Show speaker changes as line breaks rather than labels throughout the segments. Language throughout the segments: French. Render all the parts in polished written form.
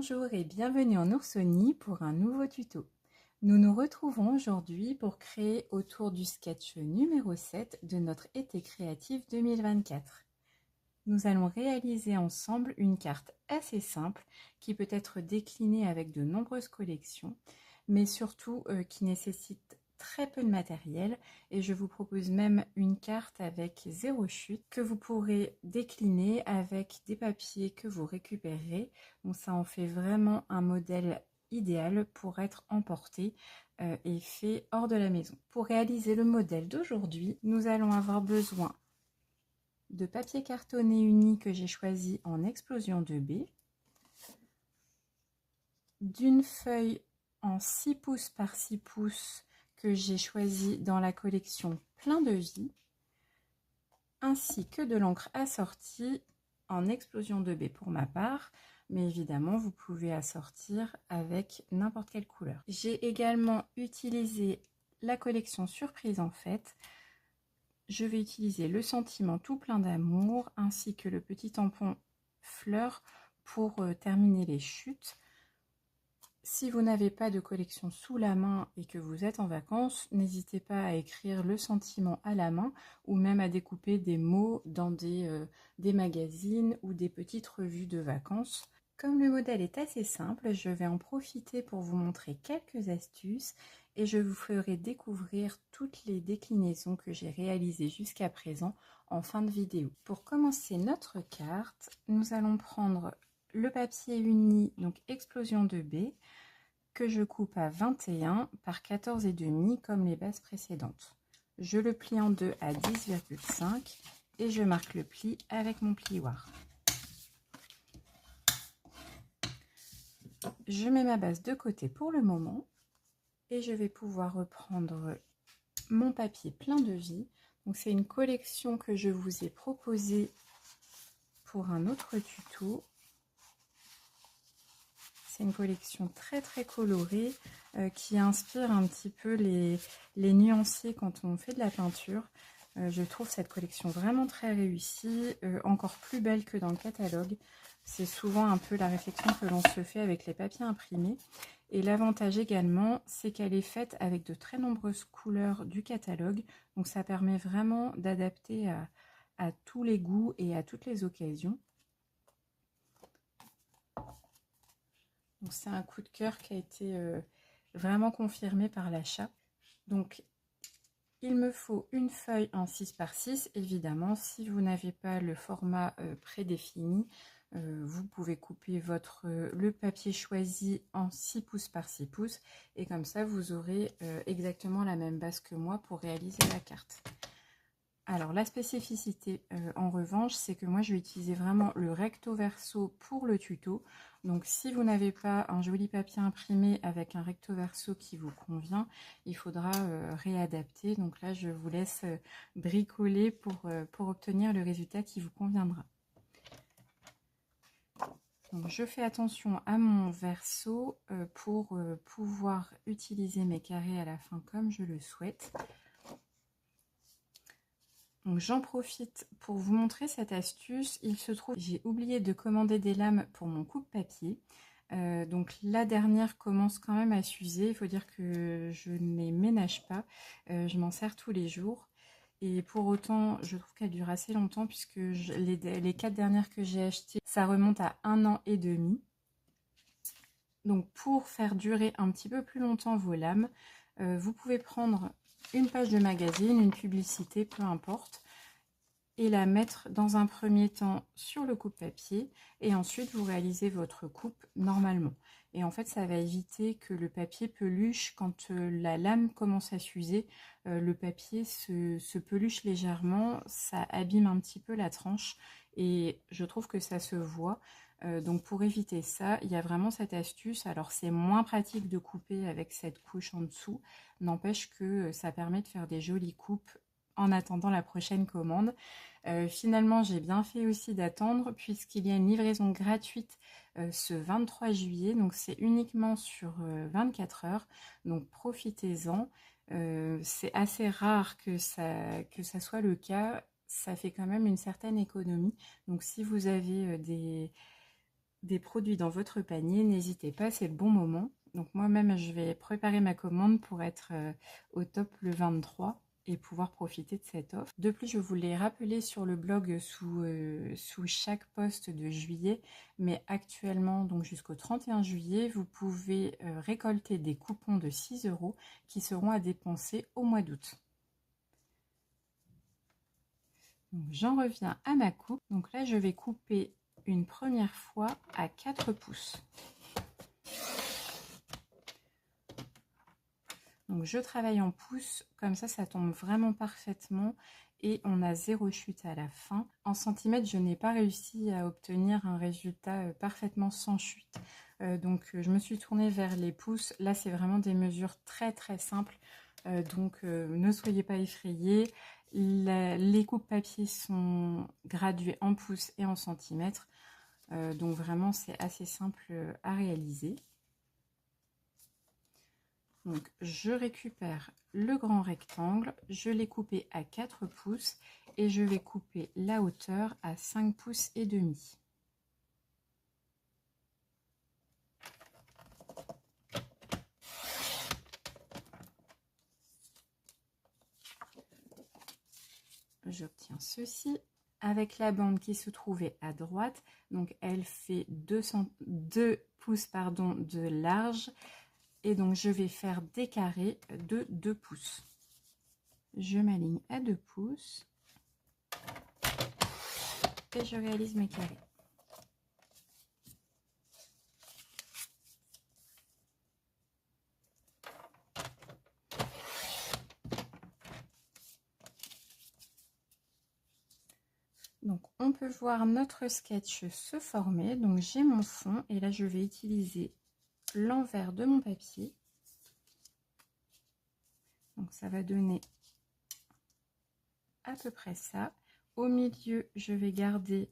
Bonjour et bienvenue en Oursonie pour un nouveau tuto. Nous nous retrouvons aujourd'hui pour créer autour du sketch numéro 7 de notre été créatif 2024. Nous allons réaliser ensemble une carte assez simple qui peut être déclinée avec de nombreuses collections, mais surtout qui nécessite très peu de matériel, et je vous propose même une carte avec zéro chute que vous pourrez décliner avec des papiers que vous récupérez. Donc ça en fait vraiment un modèle idéal pour être emporté et fait hors de la maison. Pour réaliser le modèle d'aujourd'hui, nous allons avoir besoin de papier cartonné uni que j'ai choisi en explosion 2B, d'une feuille en 6 pouces par 6 pouces que j'ai choisi dans la collection Plein de vie, ainsi que de l'encre assortie en explosion 2B pour ma part, mais évidemment vous pouvez assortir avec n'importe quelle couleur. J'ai également utilisé la collection Surprise en fait. Je vais utiliser le sentiment tout plein d'amour ainsi que le petit tampon fleur pour terminer les chutes. Si vous n'avez pas de collection sous la main et que vous êtes en vacances, n'hésitez pas à écrire le sentiment à la main ou même à découper des mots dans des magazines ou des petites revues de vacances. Comme le modèle est assez simple, je vais en profiter pour vous montrer quelques astuces et je vous ferai découvrir toutes les déclinaisons que j'ai réalisées jusqu'à présent en fin de vidéo. Pour commencer notre carte, nous allons prendre le papier uni, donc explosion 2B, que je coupe à 21 par 14,5 comme les bases précédentes. Je le plie en deux à 10,5 et je marque le pli avec mon plioir. Je mets ma base de côté pour le moment et je vais pouvoir reprendre mon papier plein de vie. Donc c'est une collection que je vous ai proposée pour un autre tuto. C'est une collection très colorée qui inspire un petit peu les nuanciers quand on fait de la peinture. Je trouve cette collection vraiment très réussie, encore plus belle que dans le catalogue. C'est souvent un peu la réflexion que l'on se fait avec les papiers imprimés. Et l'avantage également, c'est qu'elle est faite avec de très nombreuses couleurs du catalogue. Donc ça permet vraiment d'adapter à tous les goûts et à toutes les occasions. C'est un coup de cœur qui a été vraiment confirmé par l'achat. Donc, il me faut une feuille en 6 par 6. Évidemment, si vous n'avez pas le format prédéfini, vous pouvez couper le papier choisi en 6 pouces par 6 pouces. Et comme ça, vous aurez exactement la même base que moi pour réaliser la carte. Alors la spécificité en revanche, c'est que moi je vais utiliser vraiment le recto verso pour le tuto. Donc si vous n'avez pas un joli papier imprimé avec un recto verso qui vous convient, il faudra réadapter. Donc là je vous laisse bricoler pour obtenir le résultat qui vous conviendra. Donc je fais attention à mon verso pour pouvoir utiliser mes carrés à la fin comme je le souhaite. Donc j'en profite pour vous montrer cette astuce. Il se trouve, j'ai oublié de commander des lames pour mon coupe-papier. Donc la dernière commence quand même à s'user. Il faut dire que je ne les ménage pas. Je m'en sers tous les jours. Et pour autant, je trouve qu'elle dure assez longtemps puisque les 4 dernières que j'ai achetées, ça remonte à 1 an et demi. Donc pour faire durer un petit peu plus longtemps vos lames, vous pouvez prendre une page de magazine, une publicité, peu importe, et la mettre dans un premier temps sur le coupe-papier et ensuite vous réalisez votre coupe normalement. Et en fait, ça va éviter que le papier peluche quand la lame commence à s'user. Le papier se peluche légèrement, ça abîme un petit peu la tranche et je trouve que ça se voit. Donc pour éviter ça, il y a vraiment cette astuce. Alors c'est moins pratique de couper avec cette couche en dessous, n'empêche que ça permet de faire des jolies coupes en attendant la prochaine commande. Finalement, j'ai bien fait aussi d'attendre puisqu'il y a une livraison gratuite ce 23 juillet. Donc c'est uniquement sur 24 heures. Donc profitez-en. C'est assez rare que ça soit le cas. Ça fait quand même une certaine économie. Donc si vous avez des produits dans votre panier, n'hésitez pas, c'est le bon moment. Donc moi-même, je vais préparer ma commande pour être au top le 23 et pouvoir profiter de cette offre. De plus, je voulais rappeler sur le blog sous chaque post de juillet, mais actuellement, donc jusqu'au 31 juillet, vous pouvez récolter des coupons de 6 € qui seront à dépenser au mois d'août. J'en reviens à ma coupe. Donc là, je vais couper une première fois à 4 pouces. Donc je travaille en pouces, comme ça tombe vraiment parfaitement et on a 0 chute à la fin. En centimètres, je n'ai pas réussi à obtenir un résultat parfaitement sans chute. Donc je me suis tournée vers les pouces. Là, c'est vraiment des mesures très simples. Donc ne soyez pas effrayés. Les coupes papier sont graduées en pouces et en centimètres. Donc vraiment, c'est assez simple à réaliser. Donc je récupère le grand rectangle, je l'ai coupé à 4 pouces et je vais couper la hauteur à 5 pouces et demi. J'obtiens ceci avec la bande qui se trouvait à droite, donc elle fait 2 pouces de large. Et donc, je vais faire des carrés de 2 pouces. Je m'aligne à 2 pouces. Et je réalise mes carrés. Donc, on peut voir notre sketch se former. Donc, j'ai mon fond. Et là, je vais utiliser l'envers de mon papier. Donc, ça va donner à peu près ça. Au milieu, je vais garder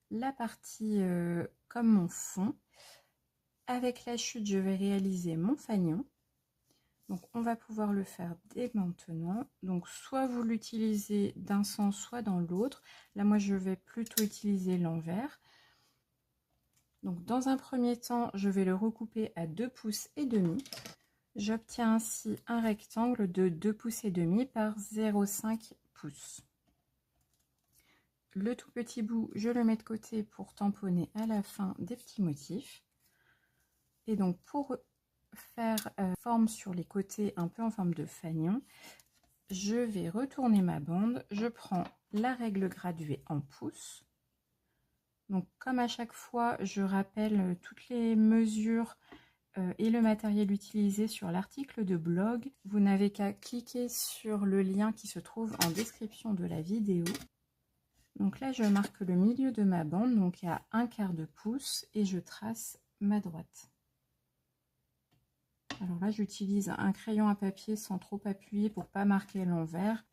la partie comme mon fond. Avec la chute, je vais réaliser mon fanion. Donc on va pouvoir le faire dès maintenant. Donc soit vous l'utilisez d'un sens, soit dans l'autre. Là, moi, je vais plutôt utiliser l'envers. Donc dans un premier temps, je vais le recouper à 2 pouces et demi. J'obtiens ainsi un rectangle de 2 pouces et demi par 0,5 pouces. Le tout petit bout, je le mets de côté pour tamponner à la fin des petits motifs. Et donc pour faire forme sur les côtés un peu en forme de fanion, je vais retourner ma bande, je prends la règle graduée en pouces. Donc comme à chaque fois, je rappelle toutes les mesures et le matériel utilisé sur l'article de blog. Vous n'avez qu'à cliquer sur le lien qui se trouve en description de la vidéo. Donc là, je marque le milieu de ma bande, donc à 1/4 de pouce, et je trace ma droite. Alors là, j'utilise un crayon à papier sans trop appuyer pour pas marquer l'envers.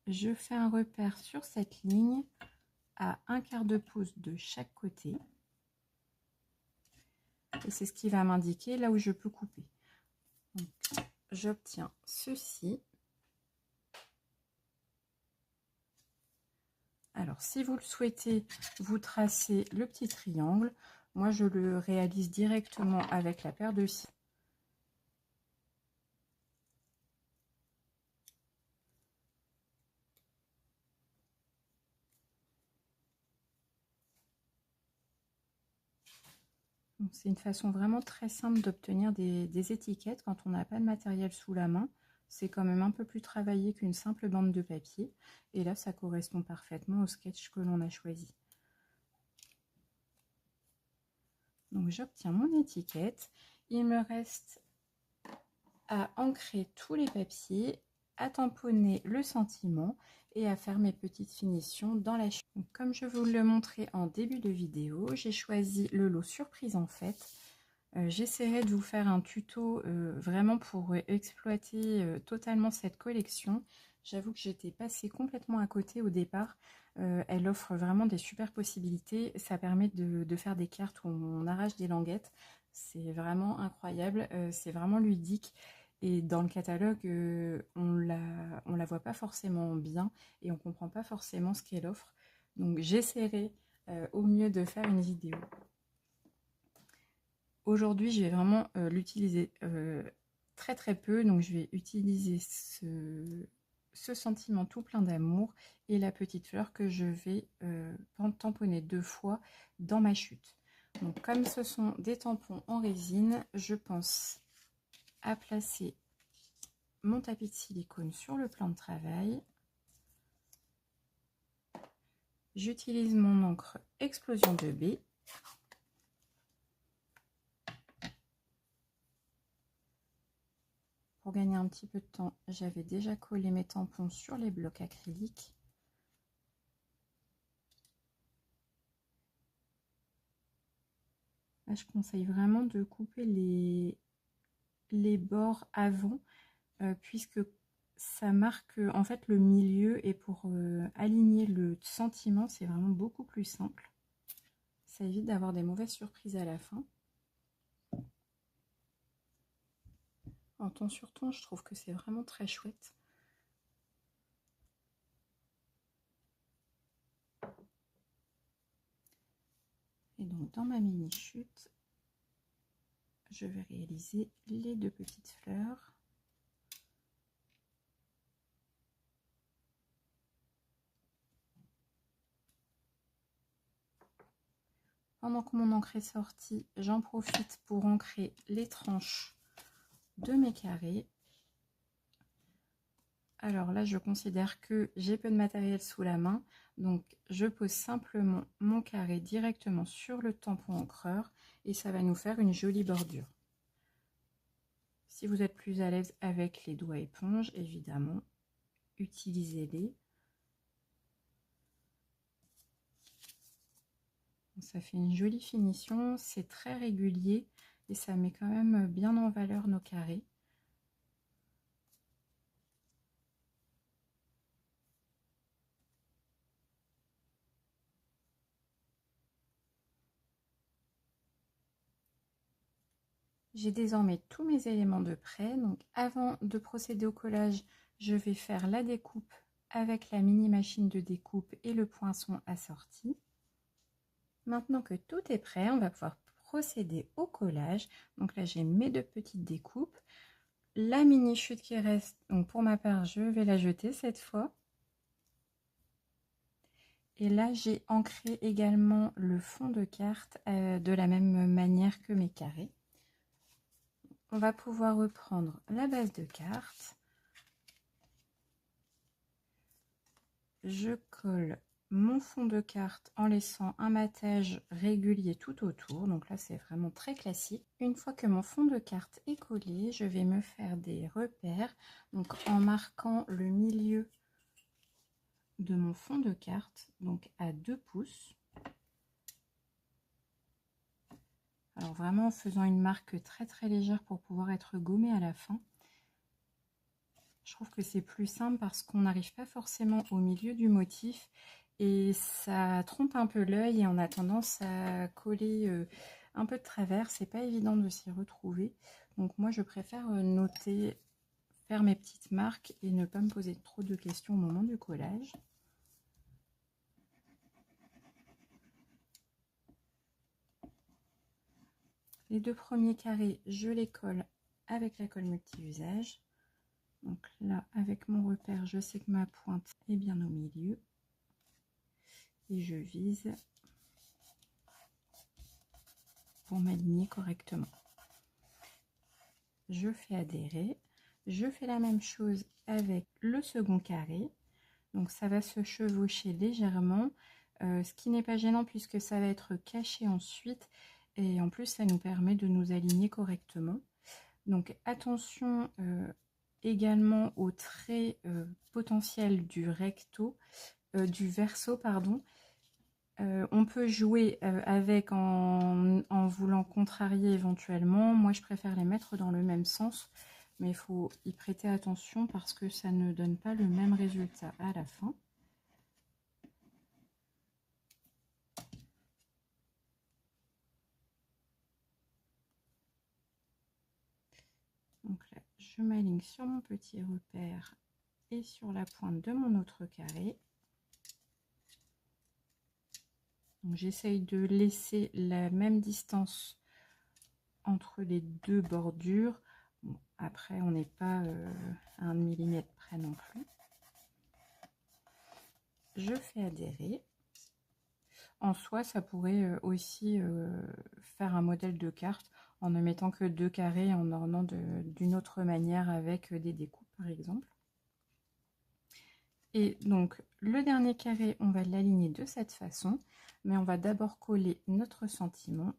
Je fais un repère sur cette ligne à 1/4 de pouce de chaque côté. Et c'est ce qui va m'indiquer là où je peux couper. J'obtiens ceci. Alors, si vous le souhaitez, vous tracez le petit triangle. Moi, je le réalise directement avec la paire de cils. C'est une façon vraiment très simple d'obtenir des étiquettes quand on n'a pas de matériel sous la main. C'est quand même un peu plus travaillé qu'une simple bande de papier. Et là, ça correspond parfaitement au sketch que l'on a choisi. Donc, j'obtiens mon étiquette. Il me reste à ancrer tous les papiers, à tamponner le sentiment et à faire mes petites finitions dans la chute. Donc, comme je vous le montrais en début de vidéo, j'ai choisi le lot surprise en fait. J'essaierai de vous faire un tuto vraiment pour exploiter totalement cette collection. J'avoue que j'étais passée complètement à côté au départ. Elle offre vraiment des super possibilités. Ça permet de faire des cartes où on arrache des languettes. C'est vraiment incroyable, c'est vraiment ludique. Et dans le catalogue, on la voit pas forcément bien et on comprend pas forcément ce qu'elle offre. Donc j'essaierai au mieux de faire une vidéo. Aujourd'hui, je vais vraiment l'utiliser très très peu, donc je vais utiliser ce sentiment tout plein d'amour et la petite fleur que je vais tamponner 2 fois dans ma chute. Donc comme ce sont des tampons en résine, je pense à placer mon tapis de silicone sur le plan de travail. J'utilise mon encre Explosion 2B. Pour gagner un petit peu de temps, j'avais déjà collé mes tampons sur les blocs acryliques. Là, je conseille vraiment de couper les bords avant, puisque ça marque en fait le milieu, et pour aligner le sentiment, c'est vraiment beaucoup plus simple. Ça évite d'avoir des mauvaises surprises à la fin. En ton sur ton, je trouve que c'est vraiment très chouette. Et donc dans ma mini chute, je vais réaliser les 2 petites fleurs. Pendant que mon encre est sortie, j'en profite pour ancrer les tranches de mes carrés. Alors là, je considère que j'ai peu de matériel sous la main, donc je pose simplement mon carré directement sur le tampon encreur et ça va nous faire une jolie bordure. Si vous êtes plus à l'aise avec les doigts éponges, évidemment, utilisez-les. Ça fait une jolie finition, c'est très régulier et ça met quand même bien en valeur nos carrés. J'ai désormais tous mes éléments de prêt, donc avant de procéder au collage, je vais faire la découpe avec la mini machine de découpe et le poinçon assorti. Maintenant que tout est prêt, on va pouvoir procéder au collage. Donc là, j'ai mes 2 petites découpes. La mini chute qui reste, donc pour ma part, je vais la jeter cette fois. Et là, j'ai ancré également le fond de carte de la même manière que mes carrés. On va pouvoir reprendre la base de carte. Je colle mon fond de carte en laissant un matage régulier tout autour. Donc là, c'est vraiment très classique. Une fois que mon fond de carte est collé, je vais me faire des repères. Donc en marquant le milieu de mon fond de carte, donc à 2 pouces. Alors vraiment en faisant une marque très très légère pour pouvoir être gommé à la fin. Je trouve que c'est plus simple parce qu'on n'arrive pas forcément au milieu du motif et ça trompe un peu l'œil et on a tendance à coller un peu de travers. C'est pas évident de s'y retrouver. Donc moi je préfère noter, faire mes petites marques et ne pas me poser trop de questions au moment du collage. Les 2 premiers carrés, je les colle avec la colle multi-usage. Donc là, avec mon repère, je sais que ma pointe est bien au milieu. Et je vise pour m'aligner correctement. Je fais adhérer. Je fais la même chose avec le second carré. Donc ça va se chevaucher légèrement, ce qui n'est pas gênant puisque ça va être caché ensuite. Et en plus, ça nous permet de nous aligner correctement. Donc attention également aux traits potentiels du recto, du verso, pardon. On peut jouer avec en voulant contrarier éventuellement. Moi, je préfère les mettre dans le même sens, mais il faut y prêter attention parce que ça ne donne pas le même résultat à la fin. Donc là, je m'aligne sur mon petit repère et sur la pointe de mon autre carré. J'essaye de laisser la même distance entre les deux bordures. Bon, après, on n'est pas à 1 millimètre près non plus. Je fais adhérer. En soi, ça pourrait aussi faire un modèle de carte en ne mettant que 2 carrés, en ornant d'une autre manière avec des découpes par exemple. Et donc le dernier carré, on va l'aligner de cette façon, mais on va d'abord coller notre sentiment.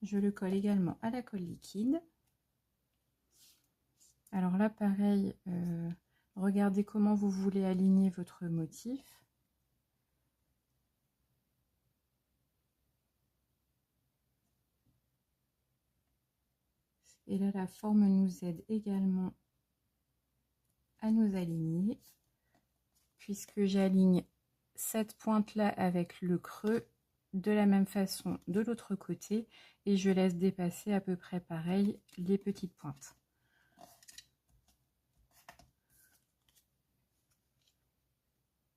Je le colle également à la colle liquide. Alors là, pareil, regardez comment vous voulez aligner votre motif. Et là, la forme nous aide également à nous aligner, puisque j'aligne cette pointe-là avec le creux de la même façon de l'autre côté, et je laisse dépasser à peu près pareil les petites pointes.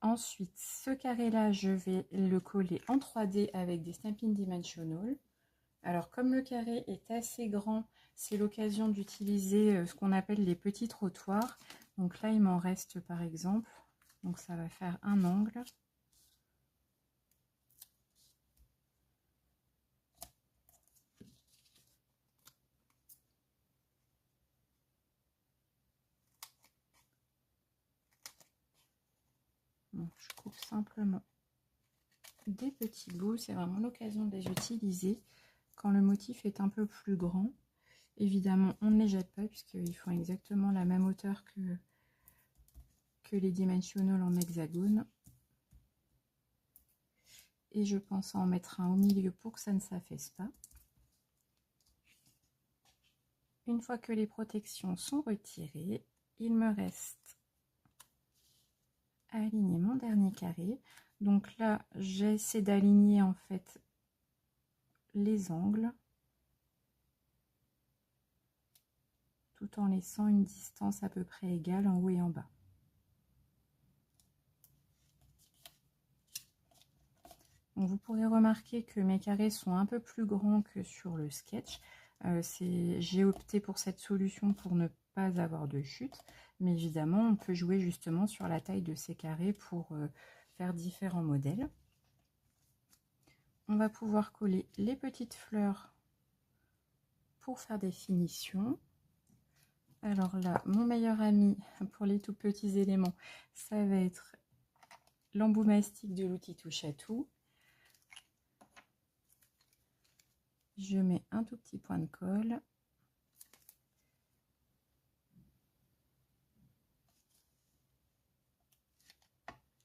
Ensuite, ce carré-là, je vais le coller en 3D avec des Stampin' Dimensional. Alors, comme le carré est assez grand, c'est l'occasion d'utiliser ce qu'on appelle les petits trottoirs. Donc là, il m'en reste par exemple. Donc ça va faire un angle. Donc, je coupe simplement des petits bouts. C'est vraiment l'occasion de les utiliser quand le motif est un peu plus grand. Évidemment, on ne les jette pas puisqu'ils font exactement la même hauteur que les dimensionals en hexagone. Et je pense en mettre un au milieu pour que ça ne s'affaisse pas. Une fois que les protections sont retirées, il me reste à aligner mon dernier carré. Donc là, j'essaie d'aligner en fait les angles, tout en laissant une distance à peu près égale en haut et en bas. Donc vous pourrez remarquer que mes carrés sont un peu plus grands que sur le sketch. J'ai opté pour cette solution pour ne pas avoir de chute, mais évidemment on peut jouer justement sur la taille de ces carrés pour faire différents modèles. On va pouvoir coller les petites fleurs pour faire des finitions. Alors là, mon meilleur ami pour les tout petits éléments, ça va être l'embout mastic de l'outil touche à tout. Je mets un tout petit point de colle.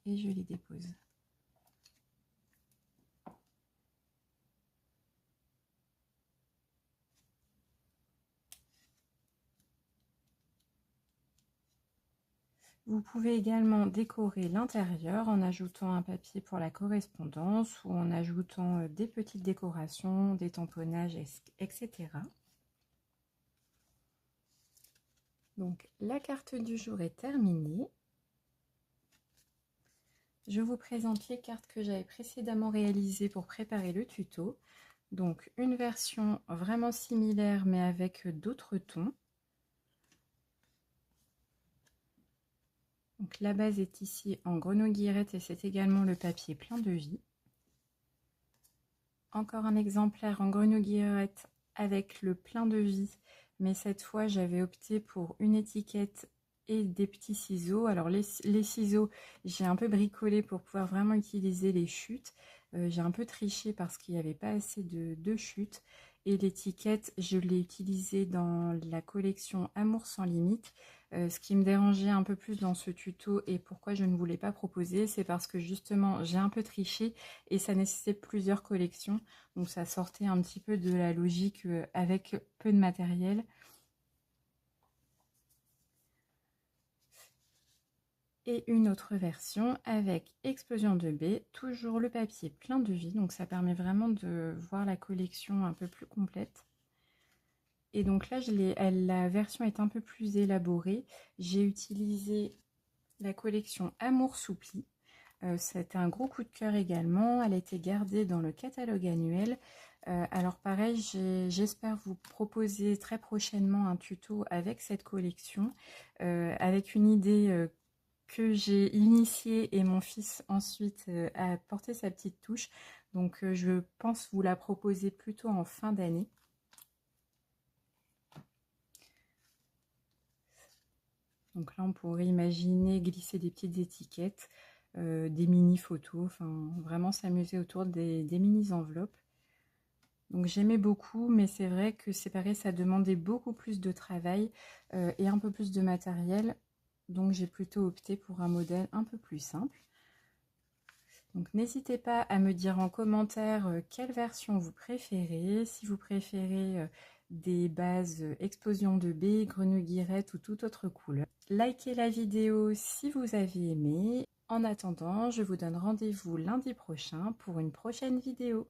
Et je les dépose. Vous pouvez également décorer l'intérieur en ajoutant un papier pour la correspondance ou en ajoutant des petites décorations, des tamponnages, etc. Donc la carte du jour est terminée. Je vous présente les cartes que j'avais précédemment réalisées pour préparer le tuto. Donc une version vraiment similaire mais avec d'autres tons. Donc la base est ici en grenouille-guillerette et c'est également le papier plein de vie. Encore un exemplaire en grenouille-guillerette avec le plein de vie, mais cette fois j'avais opté pour une étiquette et des petits ciseaux. Alors les ciseaux, j'ai un peu bricolé pour pouvoir vraiment utiliser les chutes. J'ai un peu triché parce qu'il n'y avait pas assez de chutes. Et l'étiquette, je l'ai utilisée dans la collection Amour sans limite. Ce qui me dérangeait un peu plus dans ce tuto et pourquoi je ne voulais pas proposer, c'est parce que justement j'ai un peu triché et ça nécessitait plusieurs collections. Donc ça sortait un petit peu de la logique avec peu de matériel. Et une autre version avec explosion de baies, toujours le papier plein de vie, donc ça permet vraiment de voir la collection un peu plus complète. Et donc là, la version est un peu plus élaborée. J'ai utilisé la collection Amour Soupli. C'était un gros coup de cœur également. Elle a été gardée dans le catalogue annuel. Alors pareil, j'espère vous proposer très prochainement un tuto avec cette collection, avec une idée que j'ai initiée et mon fils ensuite a apporté sa petite touche. Donc je pense vous la proposer plutôt en fin d'année. Donc là, on pourrait imaginer glisser des petites étiquettes, des mini-photos, enfin vraiment s'amuser autour des mini-enveloppes. Donc j'aimais beaucoup, mais c'est vrai que séparer, ça demandait beaucoup plus de travail et un peu plus de matériel. Donc j'ai plutôt opté pour un modèle un peu plus simple. Donc n'hésitez pas à me dire en commentaire quelle version vous préférez, si vous préférez des bases explosion de baies, grenouille-guirette ou toute autre couleur. Likez la vidéo si vous avez aimé. En attendant, je vous donne rendez-vous lundi prochain pour une prochaine vidéo.